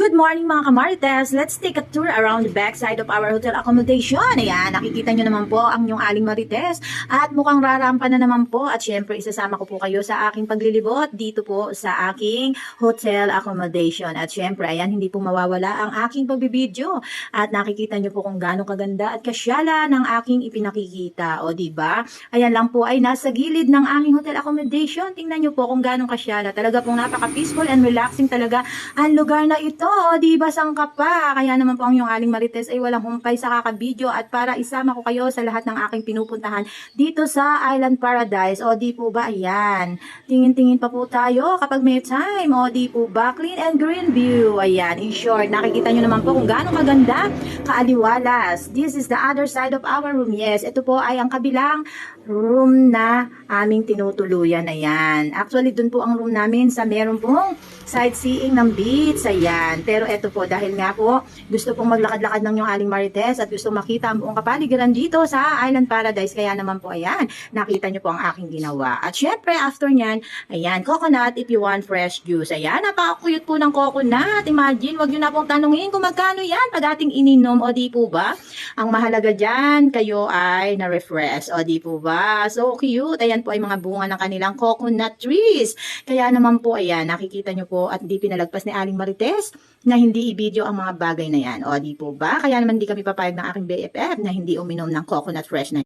Good morning mga kamarites! Let's take a tour around the backside of our hotel accommodation. Ayan, nakikita nyo naman po ang inyong aling marites. At mukhang rarampa na naman po. At syempre, isasama ko po kayo sa aking paglilibot dito po sa aking hotel accommodation. At syempre, ayan, hindi po mawawala ang aking pagbibideo. At nakikita nyo po kung gaano kaganda at kasyala ng aking ipinakikita. O diba? Ayan lang po ay nasa gilid ng aming hotel accommodation. Tingnan nyo po kung gaano kasyala. Talaga pong napaka-peaceful and relaxing talaga ang lugar na ito. Di ba sangka pa? Kaya naman po ang yung aling marites ay walang humpay sa kakabidyo at para isama ko kayo sa lahat ng aking pinupuntahan dito sa Island Paradise. O di po ba? Ayan. Tingin-tingin pa po tayo kapag may time. O di po ba? Clean and green view. Ayan. In short, nakikita nyo naman po kung gaano kaganda, kaaliwalas. This is the other side of our room. Yes, ito po ay ang kabilang room na aming tinutuluyan. Ayan. Actually, dun po ang room namin sa meron pong sightseeing ng beach. Ayan. Pero eto po, dahil nga po, gusto pong maglakad-lakad ng yung aling marites at gusto makita ang buong kapaligiran dito sa Island Paradise. Kaya naman po, ayan, nakita nyo po ang aking ginawa. At syempre, after nyan, ayan, coconut if you want fresh juice. Ayan, napakakuyot po ng coconut. Imagine, wag nyo na pong tanungin kung magkano yan pag ating ininom. O di po ba? Ang mahalaga dyan, kayo ay na-refresh. O di po ba? So cute. Ayan po ay mga bunga ng kanilang coconut trees. Kaya naman po, ayan, nakikita nyo po at di pinalagpas ni aling marites na hindi i-video ang mga bagay na yan. O di po ba? Kaya naman di kami papayag ng aking BFF na hindi uminom ng coconut fresh na.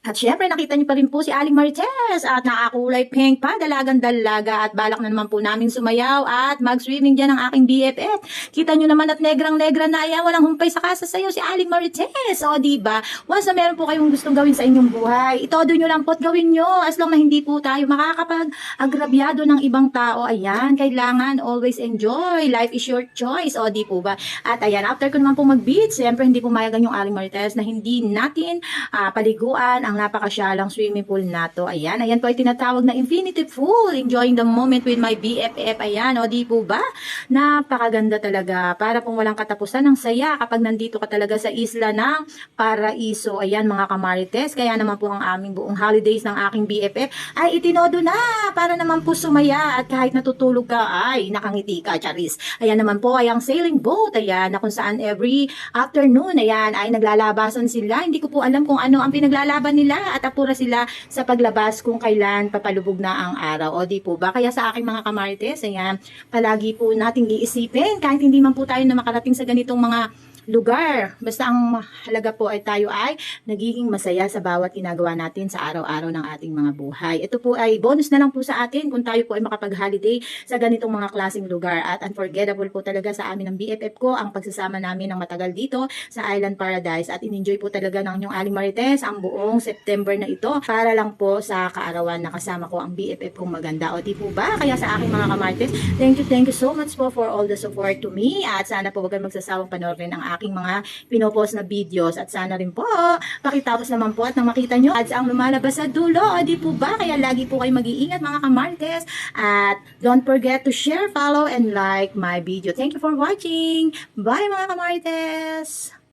At syempre, nakita niyo pa rin po si Aling Marites at nakakulay pink pa, dalagang-dalaga at balak na naman po namin sumayaw at mag-swimming dyan ang aking BFF. Kita niyo naman at negrang-negra na ayan, walang humpay sa kasa sayo si Aling Marites. O diba, once na meron po kayong gustong gawin sa inyong buhay, itodo nyo lang po't gawin nyo as long na hindi po tayo makakapag-agrabyado ng ibang tao. Ayan, kailangan always enjoy. Life is your choice. O di po ba? At ayan, after ko naman po mag-beach, syempre hindi po mayagan yung Aling Marites na hindi natin paliguan ang napakasyalang swimming pool na to. Ayan, ayan po ay tinatawag na infinity pool. Enjoying the moment with my BFF. Ayan, o di po ba? Napakaganda talaga. Para pong walang katapusan ng saya kapag nandito ka talaga sa isla ng Paraiso. Ayan mga kamarites. Kaya naman po ang aming buong holidays ng aking BFF ay itinodo na para naman po sumaya at kahit natutulog ka ay nakangiti ka, charis. Ayan naman po ay ang sailing boat. Ayan, na kung saan every afternoon, ayan, ay naglalabasan sila. Hindi ko po alam kung ano ang pinaglalaban nila at apura sila sa paglabas kung kailan papalubog na ang araw. O di po ba? Kaya sa aking mga kamarites, ayan, palagi po nating iisipin kahit hindi man po tayo na makarating sa ganitong mga lugar. Basta ang mahalaga po ay tayo ay nagiging masaya sa bawat ginagawa natin sa araw-araw ng ating mga buhay. Ito po ay bonus na lang po sa atin kung tayo po ay makapag-holiday sa ganitong mga klaseng lugar. At unforgettable po talaga sa amin ng BFF ko ang pagsasama namin ng matagal dito sa Island Paradise. At in-enjoy po talaga ng inyong Aling Marites ang buong September na ito para lang po sa kaarawan na kasama ko ang BFF kong maganda. O di po ba? Kaya sa aking mga kamarites, thank you so much po for all the support to me. At sana po wag kayong magsasawang panoorin ang aking mga pinopost na videos at sana rin po pakitapos naman po at nang makita nyo ads ang lumalabas sa dulo. O di po ba? Kaya lagi po kayo mag-iingat mga kamarites at don't forget to share, follow and like my video. Thank you for watching. Bye mga kamarites!